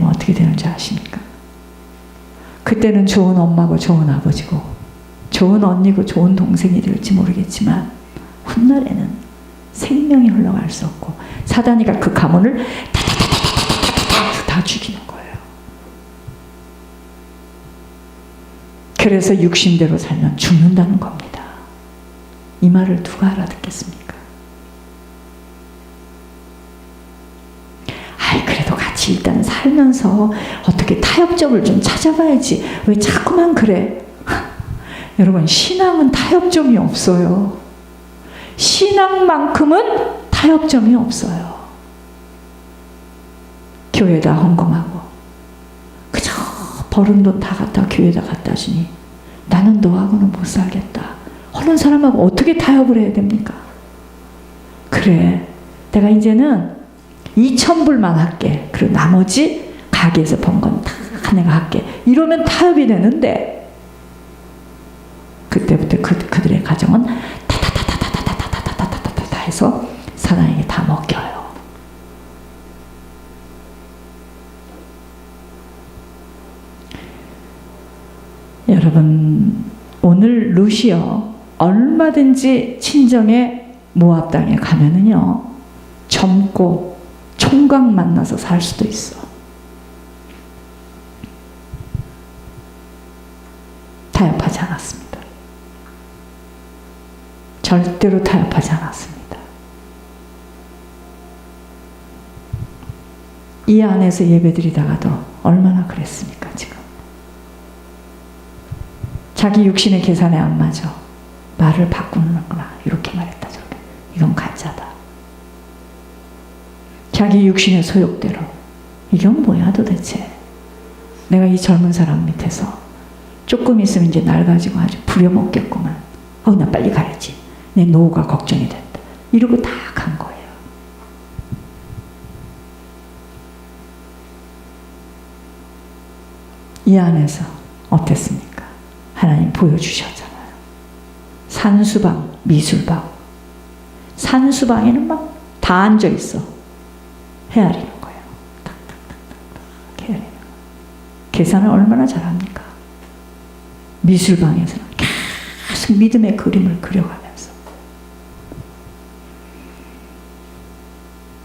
되면 어떻게 되는지 아십니까? 그때는 좋은 엄마고 좋은 아버지고 좋은 언니고 좋은 동생이 될지 모르겠지만 훗날에는 생명이 흘러갈 수 없고 사단이가 그 가문을 다 죽이는 거예요. 그래서 육신대로 살면 죽는다는 겁니다. 이 말을 누가 알아듣겠습니까? 그래도 같이 일단 살면서 어떻게 타협점을 좀 찾아봐야지. 왜 자꾸만 그래? 여러분, 신앙은 타협점이 없어요. 신앙만큼은 타협점이 없어요. 교회에다 헌금하고 그저 버는 돈 다 갖다 교회에다 갖다 주니 나는 너하고는 못 살겠다. 어느 사람하고 어떻게 타협을 해야 됩니까? 그래, 내가 이제는 2,000불만 할게. 그리고 나머지 가게에서 번 건 다 내가 할게. 이러면 타협이 되는데 그때부터 그들의 가정은 타타타타타타타타타타타 해서 사단에게 다 먹혀요. 여러분, 오늘 룻이요, 얼마든지 친정의 모압 땅에 가면은요 젊고 총각 만나서 살 수도 있어. 타협하지 않았습니다. 절대로 타협하지 않았습니다. 이 안에서 예배드리다가도 얼마나 그랬습니까? 지금 자기 육신의 계산에 안 맞아. 말을 바꾸는구나. 이렇게 말했다 저렇게. 이건 가짜다. 자기 육신의 소욕대로. 이건 뭐야 도대체. 내가 이 젊은 사람 밑에서 조금 있으면 이제 날 가지고 아주 부려먹겠구만. 나 빨리 가야지. 내 노후가 걱정이 된다. 이러고 다 간 거예요. 이 안에서 어땠습니까? 하나님 보여주셨잖아요. 산수방, 미술방. 산수방에는 막 다 앉아있어. 헤아리는 거예요. 탁탁탁탁 헤아리는 거예요. 계산을 얼마나 잘합니까? 미술방에서는 계속 믿음의 그림을 그려가면서.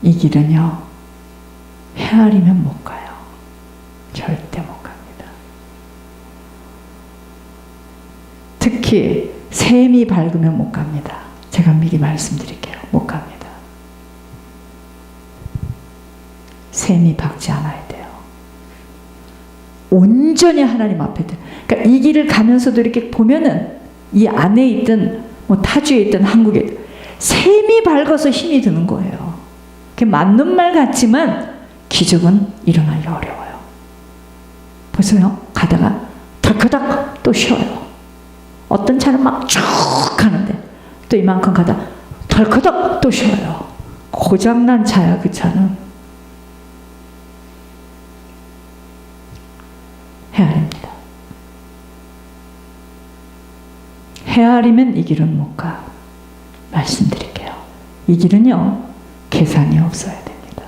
이 길은요, 헤아리면 못 가요. 절대 못 갑니다. 특히 샘이 밝으면 못 갑니다. 제가 미리 말씀드릴게요. 못 갑니다. 샘이 밝지 않아야 돼요. 온전히 하나님 앞에. 그러니까 이 길을 가면서도 이렇게 보면은 이 안에 있든 뭐 타주에 있든 한국에 있든 샘이 밝아서 힘이 드는 거예요. 그게 맞는 말 같지만 기적은 일어나기 어려워요. 보세요. 가다가 덜커덕 또 쉬어요. 어떤 차는 막 쭉 가는데 또 이만큼 가다 덜커덕 또 쉬어요. 고장난 차야 그 차는. 헤아립니다. 헤아리면 이 길은 못 가. 말씀드릴게요. 이 길은요, 계산이 없어야 됩니다.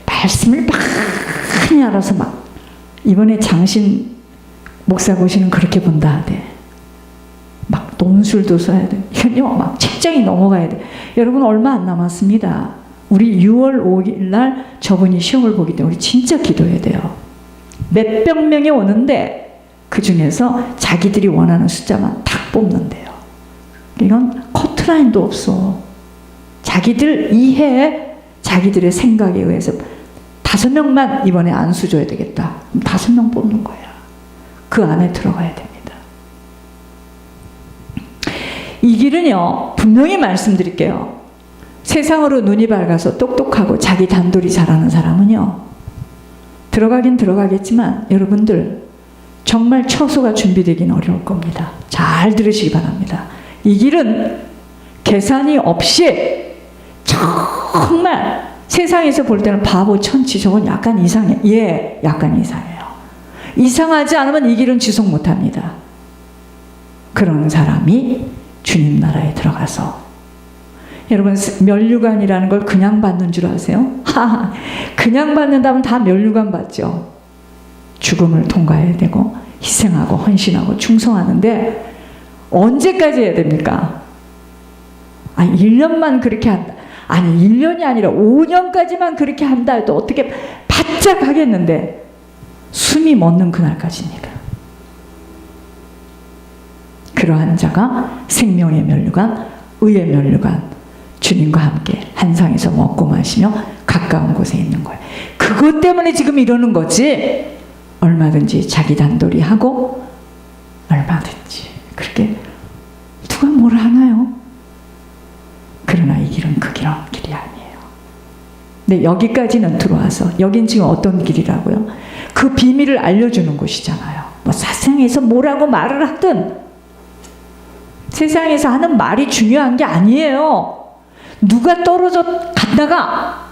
말씀을 많이 알아서 막, 이번에 장신 목사 보시는 그렇게 본다 하대. 막 논술도 써야 돼. 이건요, 막 책장이 넘어가야 돼. 여러분, 얼마 안 남았습니다. 우리 6월 5일 날 저분이 시험을 보기 때문에 우리 진짜 기도해야 돼요. 몇백 명이 오는데 그 중에서 자기들이 원하는 숫자만 딱 뽑는데요. 이건 커트라인도 없어. 자기들 이해에 자기들의 생각에 의해서 5명만 이번에 안수 줘야 되겠다. 5명 뽑는 거야. 그 안에 들어가야 됩니다. 이 길은요, 분명히 말씀드릴게요. 세상으로 눈이 밝아서 똑똑하고 자기 단돌이 잘하는 사람은요, 들어가긴 들어가겠지만 여러분들 정말 처소가 준비되긴 어려울 겁니다. 잘 들으시기 바랍니다. 이 길은 계산이 없이 정말 세상에서 볼 때는 바보 천치 저건 약간 이상해. 예, 약간 이상해요. 이상하지 않으면 이 길은 지속 못합니다. 그런 사람이 주님 나라에 들어가서, 여러분, 면류관이라는 걸 그냥 받는 줄 아세요? 그냥 받는다면 다 면류관 받죠. 죽음을 통과해야 되고 희생하고 헌신하고 충성하는데 언제까지 해야 됩니까? 1년만 그렇게 한다. 1년이 아니라 5년까지만 그렇게 한다 해도 어떻게 바짝 하겠는데 숨이 멎는 그날까지입니다. 그러한 자가 생명의 면류관, 의의 면류관, 주님과 함께 한 상에서 먹고 마시며 가까운 곳에 있는 거예요. 그것 때문에 지금 이러는 거지. 얼마든지 자기 단돌이 하고 얼마든지 그렇게 누가 뭘 하나요? 그러나 이 길은 그 길은 길이 아니에요. 근데 여기까지는 들어와서 여긴 지금 어떤 길이라고요? 그 비밀을 알려주는 곳이잖아요. 뭐 세상에서 뭐라고 말을 하든 세상에서 하는 말이 중요한 게 아니에요. 누가 떨어져 갔다가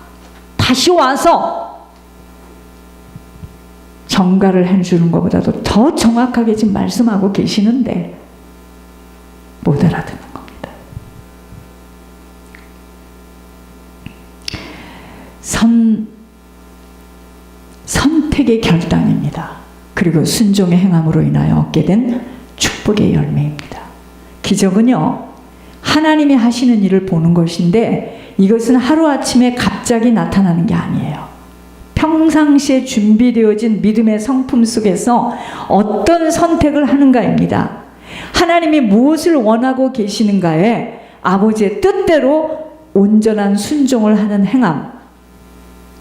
다시 와서 정가를 해주는 것보다도 더 정확하게 지금 말씀하고 계시는데 못 알아듣는 겁니다. 선택의 결단입니다. 그리고 순종의 행함으로 인하여 얻게 된 축복의 열매입니다. 기적은요, 하나님이 하시는 일을 보는 것인데 이것은 하루아침에 갑자기 나타나는 게 아니에요. 평상시에 준비되어진 믿음의 성품 속에서 어떤 선택을 하는가입니다. 하나님이 무엇을 원하고 계시는가에 아버지의 뜻대로 온전한 순종을 하는 행함,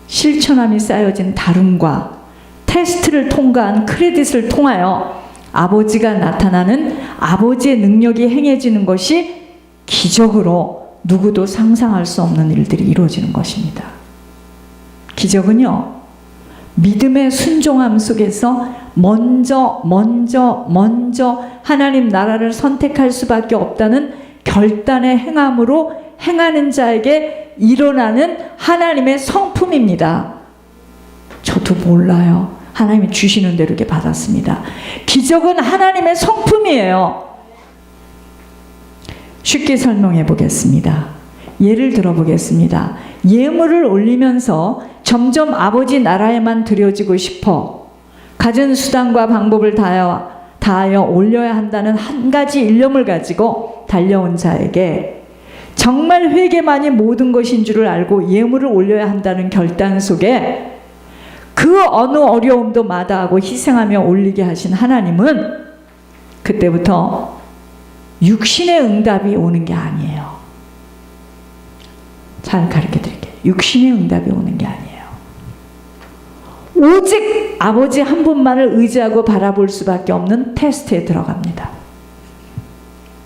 실천함이 쌓여진 다름과 테스트를 통과한 크레딧을 통하여 아버지가 나타나는 아버지의 능력이 행해지는 것이 기적으로 누구도 상상할 수 없는 일들이 이루어지는 것입니다. 기적은요, 믿음의 순종함 속에서 먼저 하나님 나라를 선택할 수밖에 없다는 결단의 행함으로 행하는 자에게 일어나는 하나님의 성품입니다. 저도 몰라요. 하나님이 주시는 대로 이렇게 받았습니다. 기적은 하나님의 성품이에요. 쉽게 설명해 보겠습니다. 예를 들어 보겠습니다. 예물을 올리면서 점점 아버지 나라에만 드려지고 싶어 가진 수단과 방법을 다하여 올려야 한다는 한 가지 일념을 가지고 달려온 자에게 정말 회개만이 모든 것인 줄을 알고 예물을 올려야 한다는 결단 속에 그 어느 어려움도 마다하고 희생하며 올리게 하신 하나님은 그때부터 육신의 응답이 오는 게 아니에요. 잘 가르쳐 드릴게요. 육신의 응답이 오는 게 아니에요. 오직 아버지 한 분만을 의지하고 바라볼 수밖에 없는 테스트에 들어갑니다.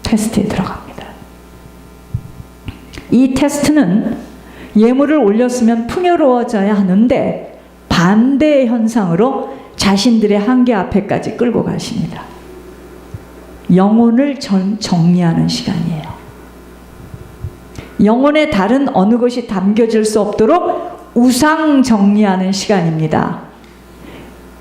테스트에 들어갑니다. 이 테스트는 예물을 올렸으면 풍요로워져야 하는데 반대의 현상으로 자신들의 한계 앞에까지 끌고 가십니다. 영혼을 정리하는 시간이에요. 영혼의 다른 어느 것이 담겨질 수 없도록 우상 정리하는 시간입니다.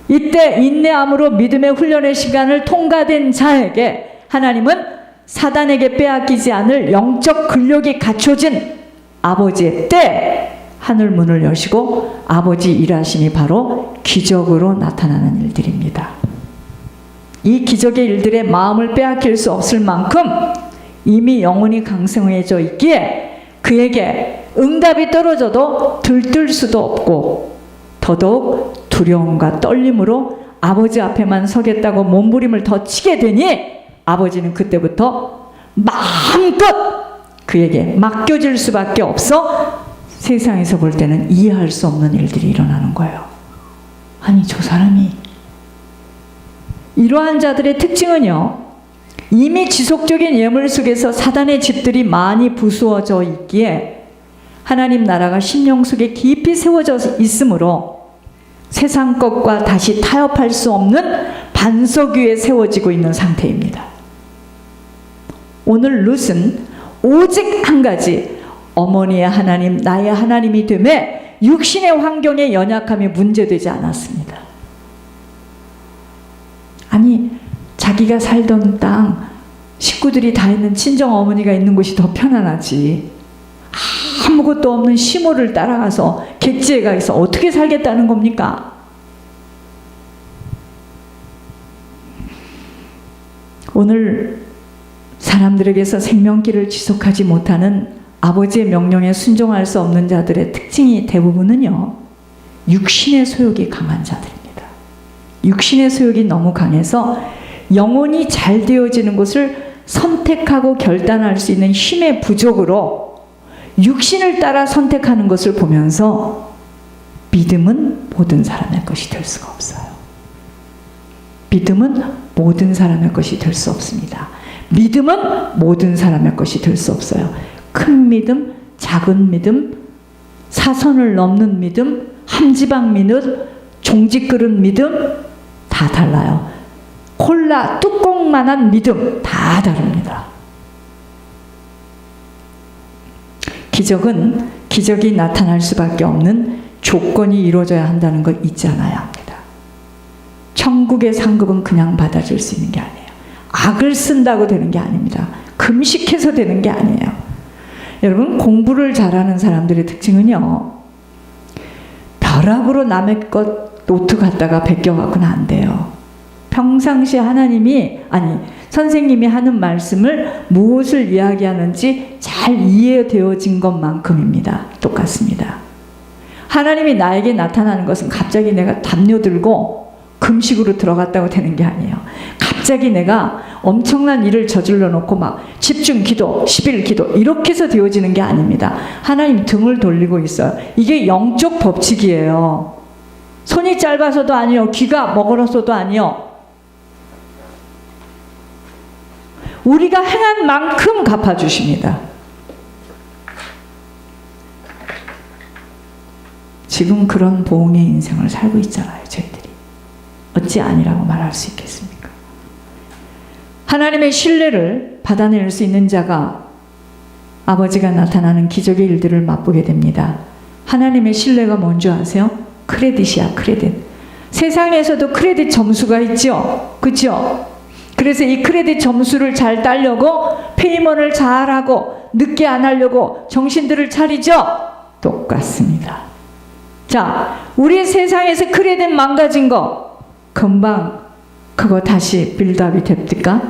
이때 인내함으로 믿음의 훈련의 시간을 통과된 자에게 하나님은 사단에게 빼앗기지 않을 영적 근력이 갖춰진 아버지의 때 하늘 문을 여시고 아버지 일하심이 바로 기적으로 나타나는 일들입니다. 이 기적의 일들의 마음을 빼앗길 수 없을 만큼 이미 영혼이 강성해져 있기에 그에게 응답이 떨어져도 들뜰 수도 없고 더더욱 두려움과 떨림으로 아버지 앞에만 서겠다고 몸부림을 더 치게 되니 아버지는 그때부터 마음껏 그에게 맡겨질 수밖에 없어 세상에서 볼 때는 이해할 수 없는 일들이 일어나는 거예요. 아니 저 사람이 이러한 자들의 특징은요, 이미 지속적인 예물 속에서 사단의 집들이 많이 부수어져 있기에 하나님 나라가 심령 속에 깊이 세워져 있으므로 세상 것과 다시 타협할 수 없는 반석 위에 세워지고 있는 상태입니다. 오늘 룻은 오직 한 가지, 어머니의 하나님, 나의 하나님이 되매 육신의 환경의 연약함이 문제되지 않았습니다. 아니 자기가 살던 땅 식구들이 다 있는 친정 어머니가 있는 곳이 더 편안하지 아무것도 없는 시골을 따라가서 객지에 가서 어떻게 살겠다는 겁니까? 오늘 사람들에게서 생명길을 지속하지 못하는 아버지의 명령에 순종할 수 없는 자들의 특징이 대부분은요, 육신의 소욕이 강한 자들입니다. 육신의 소욕이 너무 강해서 영혼이 잘 되어지는 것을 선택하고 결단할 수 있는 힘의 부족으로 육신을 따라 선택하는 것을 보면서 믿음은 모든 사람의 것이 될 수가 없어요. 믿음은 모든 사람의 것이 될 수 없습니다. 믿음은 모든 사람의 것이 될 수 없어요. 큰 믿음, 작은 믿음, 사선을 넘는 믿음, 함지방 믿음, 종지 끓은 믿음 다 달라요. 콜라 뚜껑만한 믿음 다 다릅니다. 기적은 기적이 나타날 수밖에 없는 조건이 이루어져야 한다는 걸 잊지 않아야 합니다. 천국의 상급은 그냥 받아줄 수 있는 게 아니에요. 악을 쓴다고 되는 게 아닙니다. 금식해서 되는 게 아니에요. 여러분, 공부를 잘하는 사람들의 특징은요, 벼락으로 남의 것 노트 갖다가 베껴갖고는 안 돼요. 평상시에 선생님이 하는 말씀을 무엇을 이야기하는지 잘 이해되어진 것만큼입니다. 똑같습니다. 하나님이 나에게 나타나는 것은 갑자기 내가 담요 들고 금식으로 들어갔다고 되는 게 아니에요. 갑자기 내가 엄청난 일을 저질러 놓고 막 집중 기도, 10일 기도 이렇게 해서 되어지는 게 아닙니다. 하나님 등을 돌리고 있어요. 이게 영적 법칙이에요. 손이 짧아서도 아니요, 귀가 먹어서도 아니요. 우리가 행한 만큼 갚아주십니다. 지금 그런 보응의 인생을 살고 있잖아요, 저희들이. 어찌 아니라고 말할 수 있겠습니까? 하나님의 신뢰를 받아낼 수 있는 자가 아버지가 나타나는 기적의 일들을 맛보게 됩니다. 하나님의 신뢰가 뭔지 아세요? 크레딧이야, 크레딧. 세상에서도 크레딧 점수가 있죠? 그렇죠? 그래서 이 크레딧 점수를 잘 따려고 페이먼을 잘하고 늦게 안 하려고 정신들을 차리죠? 똑같습니다. 자, 우리 세상에서 크레딧 망가진 거 금방 그거 다시 빌드업이 됩니까?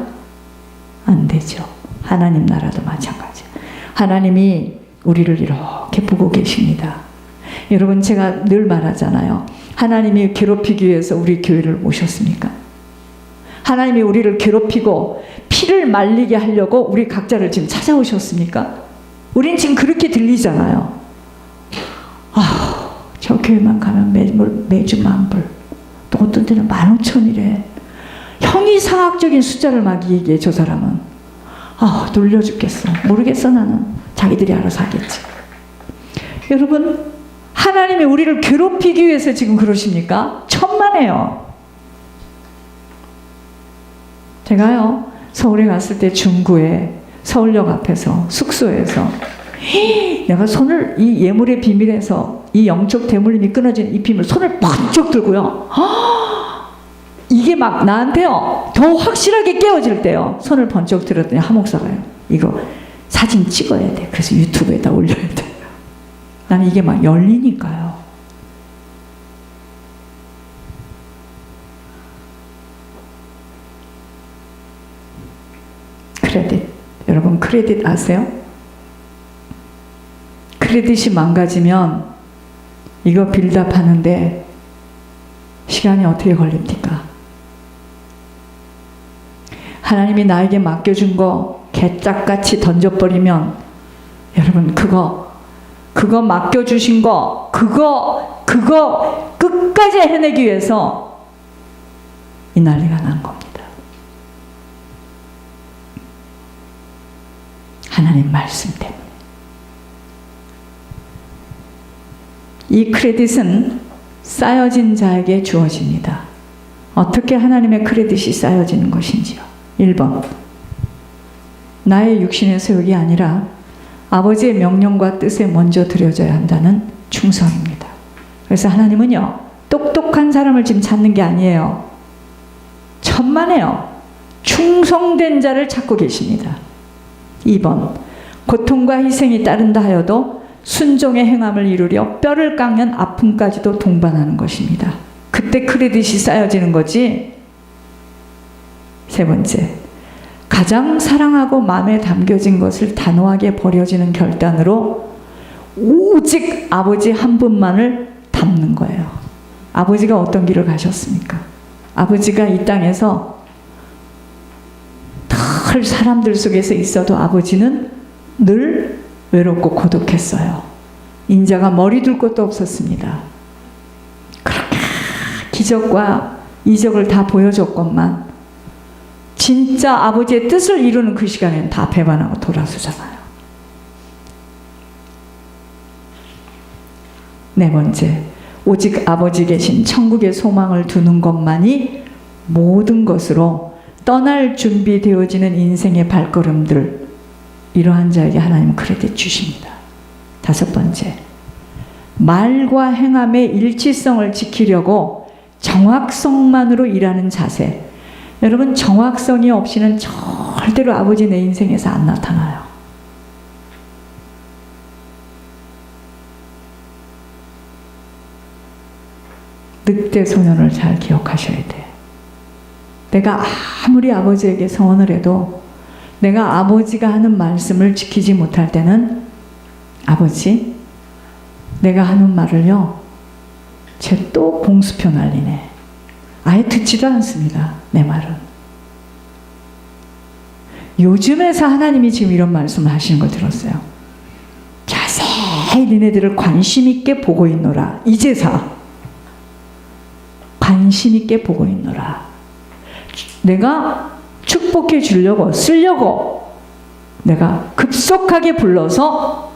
안 되죠. 하나님 나라도 마찬가지. 하나님이 우리를 이렇게 보고 계십니다. 여러분, 제가 늘 말하잖아요. 하나님이 괴롭히기 위해서 우리 교회를 모셨습니까? 하나님이 우리를 괴롭히고 피를 말리게 하려고 우리 각자를 지금 찾아오셨습니까? 우린 지금 그렇게 들리잖아요. 저 교회만 가면 매주 10,000불, 또 어떤 때는 15,000이래. 형이상학적인 숫자를 막 얘기해, 저 사람은. 놀려 죽겠어. 모르겠어, 나는. 자기들이 알아서 하겠지. 여러분, 하나님이 우리를 괴롭히기 위해서 지금 그러십니까? 천만에요. 제가요, 서울에 갔을 때 중구에 서울역 앞에서 숙소에서 내가 손을 이 예물의 비밀에서 이 영적 대물림이 끊어진 이 비밀 손을 번쩍 들고요, 이게 막 나한테요 더 확실하게 깨어질 때요 손을 번쩍 들었더니 하목사가요, 이거 사진 찍어야 돼. 그래서 유튜브에다 올려야 돼. 나는 이게 막 열리니까요. 크레딧, 여러분 크레딧 아세요? 크레딧이 망가지면 이거 빌드업 하는데 시간이 어떻게 걸립니까? 하나님이 나에게 맡겨준 거 개짝같이 던져버리면 여러분 그거 맡겨주신 거 그거 끝까지 해내기 위해서 이 난리가 난 겁니다. 하나님 말씀 때문에. 이 크레딧은 쌓여진 자에게 주어집니다. 어떻게 하나님의 크레딧이 쌓여지는 것인지요. 1번, 나의 육신의 소욕이 아니라 아버지의 명령과 뜻에 먼저 드려져야 한다는 충성입니다. 그래서 하나님은요, 똑똑한 사람을 지금 찾는 게 아니에요. 천만에요. 충성된 자를 찾고 계십니다. 2번, 고통과 희생이 따른다 하여도 순종의 행함을 이루려 뼈를 깎는 아픔까지도 동반하는 것입니다. 그때 크레딧이 쌓여지는 거지. 세 번째, 가장 사랑하고 마음에 담겨진 것을 단호하게 버려지는 결단으로 오직 아버지 한 분만을 담는 거예요. 아버지가 어떤 길을 가셨습니까? 아버지가 이 땅에서 늘 사람들 속에서 있어도 아버지는 늘 외롭고 고독했어요. 인자가 머리 둘 곳도 없었습니다. 그렇게 기적과 이적을 다 보여줬건만 진짜 아버지의 뜻을 이루는 그 시간에는 다 배반하고 돌아서잖아요. 네 번째, 오직 아버지 계신 천국의 소망을 두는 것만이 모든 것으로 떠날 준비되어지는 인생의 발걸음들, 이러한 자에게 하나님은 크레딧 주십니다. 다섯 번째, 말과 행함의 일치성을 지키려고 정확성만으로 일하는 자세. 여러분, 정확성이 없이는 절대로 아버지 내 인생에서 안 나타나요. 늑대 소년을 잘 기억하셔야 돼. 내가 아무리 아버지에게 서원을 해도 내가 아버지가 하는 말씀을 지키지 못할 때는 아버지, 내가 하는 말을요, 쟤 또 봉수표 날리네. 아예 듣지도 않습니다. 내 말은. 요즘에서 하나님이 지금 이런 말씀을 하시는 걸 들었어요. 자세히 니네들을 관심 있게 보고 있노라. 이제서 관심 있게 보고 있노라. 내가 축복해 주려고, 쓰려고 내가 급속하게 불러서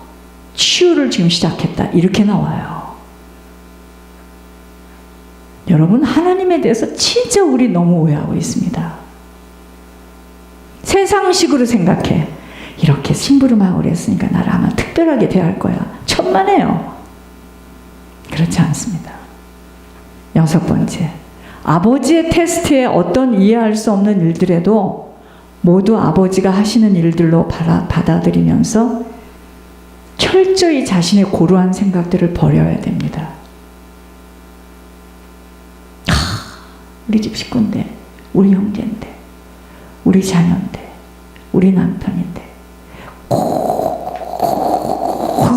치유를 지금 시작했다. 이렇게 나와요. 여러분, 하나님에 대해서 진짜 우리 너무 오해하고 있습니다. 세상식으로 생각해. 이렇게 심부름하고 그랬으니까 나를 아마 특별하게 대할 거야. 천만에요. 그렇지 않습니다. 여섯 번째, 아버지의 테스트에 어떤 이해할 수 없는 일들에도 모두 아버지가 하시는 일들로 받아들이면서 철저히 자신의 고루한 생각들을 버려야 됩니다. 우리 집 식구인데, 우리 형제인데, 우리 자녀인데, 우리 남편인데, 꼭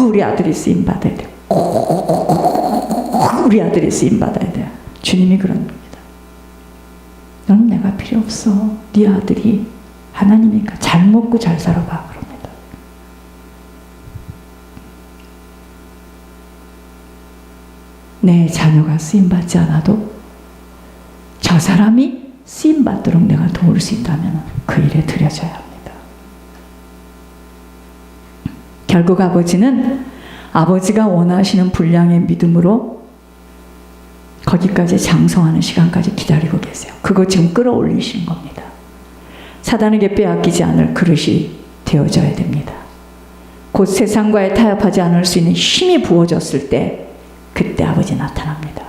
우리 아들이 쓰임받아야 돼. 꼭 우리 아들이 쓰임받아야 돼. 주님이 그런 겁니다. 너는 내가 필요 없어. 네 아들이 하나님이니까 잘 먹고 잘 살아봐. 그럽니다. 내 자녀가 쓰임받지 않아도 저 사람이 쓰임받도록 내가 도울 수 있다면 그 일에 들여져야 합니다. 결국 아버지는 아버지가 원하시는 분량의 믿음으로 거기까지 장성하는 시간까지 기다리고 계세요. 그거 지금 끌어올리시는 겁니다. 사단에게 빼앗기지 않을 그릇이 되어져야 됩니다. 곧 세상과의 타협하지 않을 수 있는 힘이 부어졌을 때 그때 아버지 나타납니다.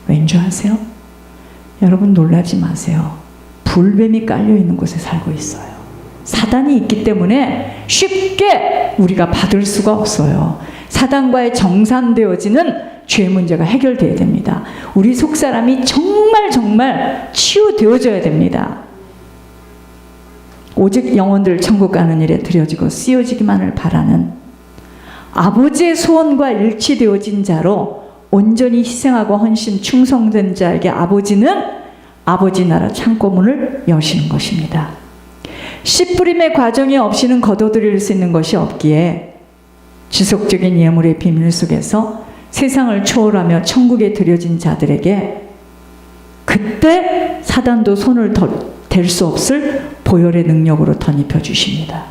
왠 줄 아세요? 여러분, 놀라지 마세요. 불뱀이 깔려있는 곳에 살고 있어요. 사단이 있기 때문에 쉽게 우리가 받을 수가 없어요. 사단과의 정산되어지는 죄 문제가 해결되어야 됩니다. 우리 속사람이 정말 치유되어져야 됩니다. 오직 영혼들 천국 가는 일에 드려지고 쓰여지기만을 바라는 아버지의 소원과 일치되어진 자로 온전히 희생하고 헌신 충성된 자에게 아버지는 아버지 나라 창고문을 여시는 것입니다. 씨 뿌림의 과정이 없이는 거둬들일 수 있는 것이 없기에 지속적인 예물의 비밀 속에서 세상을 초월하며 천국에 들여진 자들에게 그때 사단도 손을 댈 수 없을 보혈의 능력으로 덧입혀 주십니다.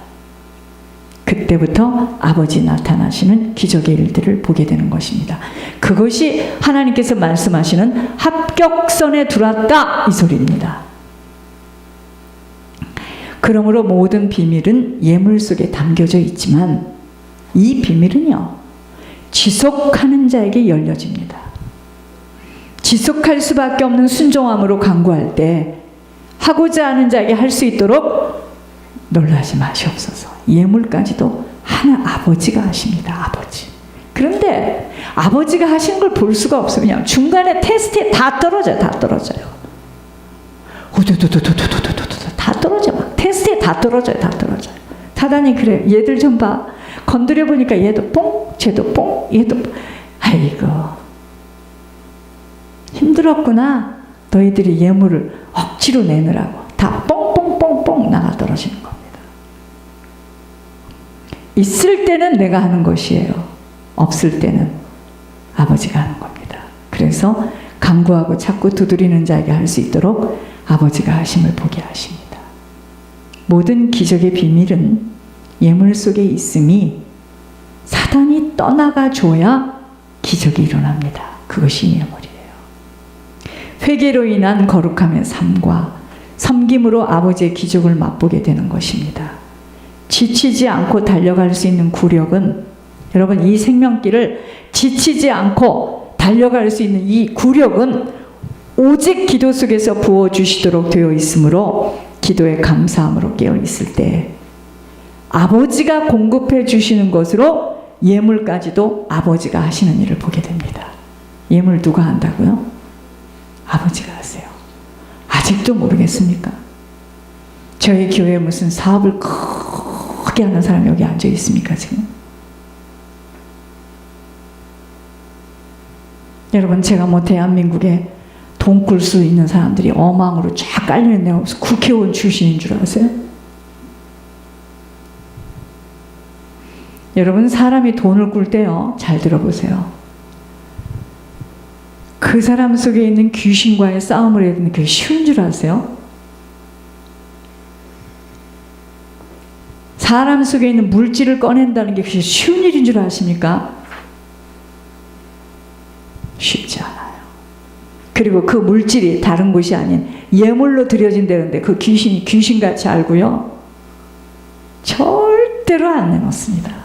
그때부터 아버지 나타나시는 기적의 일들을 보게 되는 것입니다. 그것이 하나님께서 말씀하시는 합격선에 들어왔다, 이 소리입니다. 그러므로 모든 비밀은 예물 속에 담겨져 있지만 이 비밀은요, 지속하는 자에게 열려집니다. 지속할 수밖에 없는 순종함으로 간구할 때 하고자 하는 자에게 할 수 있도록 놀라지 마시옵소서. 예물까지도 하나 아버지가 하십니다. 아버지. 그런데 아버지가 하시는 걸 볼 수가 없어요. 그냥 중간에 테스트에 다 떨어져요. 다 떨어져요. 우두두두두두두두두 다 떨어져. 막 테스트에 다 떨어져요. 다 떨어져요. 사단이 그래. 얘들 좀 봐. 건드려 보니까 얘도 뽕, 쟤도 뽕, 얘도 뽕. 아이고 힘들었구나. 너희들이 예물을 억지로 내느라고 다 뽕뽕뽕뽕 나가 떨어지는 겁니다. 있을 때는 내가 하는 것이에요. 없을 때는 아버지가 하는 겁니다. 그래서 간구하고 찾고 두드리는 자에게 할 수 있도록 아버지가 하심을 보게 하십니다. 모든 기적의 비밀은 예물 속에 있음이 사단이 떠나가 줘야 기적이 일어납니다. 그것이 예물이에요. 회개로 인한 거룩함의 삶과 섬김으로 아버지의 기적을 맛보게 되는 것입니다. 지치지 않고 달려갈 수 있는 구력은, 여러분 이 생명길을 지치지 않고 달려갈 수 있는 이 구력은 오직 기도 속에서 부어주시도록 되어 있으므로 기도에 감사함으로 깨어 있을 때 아버지가 공급해 주시는 것으로 예물까지도 아버지가 하시는 일을 보게 됩니다. 예물 누가 한다고요? 아버지가 하세요. 아직도 모르겠습니까? 저희 교회에 무슨 사업을 크게 하는 사람 여기 앉아 있습니까 지금? 여러분 제가 뭐 대한민국에 돈 꿀 수 있는 사람들이 어망으로 쫙 깔려있는 데가 없어 국회의원 출신인 줄 아세요? 여러분 사람이 돈을 꿀 때요 잘 들어보세요. 그 사람 속에 있는 귀신과의 싸움을 해야 되는 게 쉬운 줄 아세요? 사람 속에 있는 물질을 꺼낸다는 게 쉬운 일인 줄 아십니까? 쉽지 않아요. 그리고 그 물질이 다른 곳이 아닌 예물로 드려진다는데 그 귀신이 귀신같이 알고요 절대로 안 내놓습니다.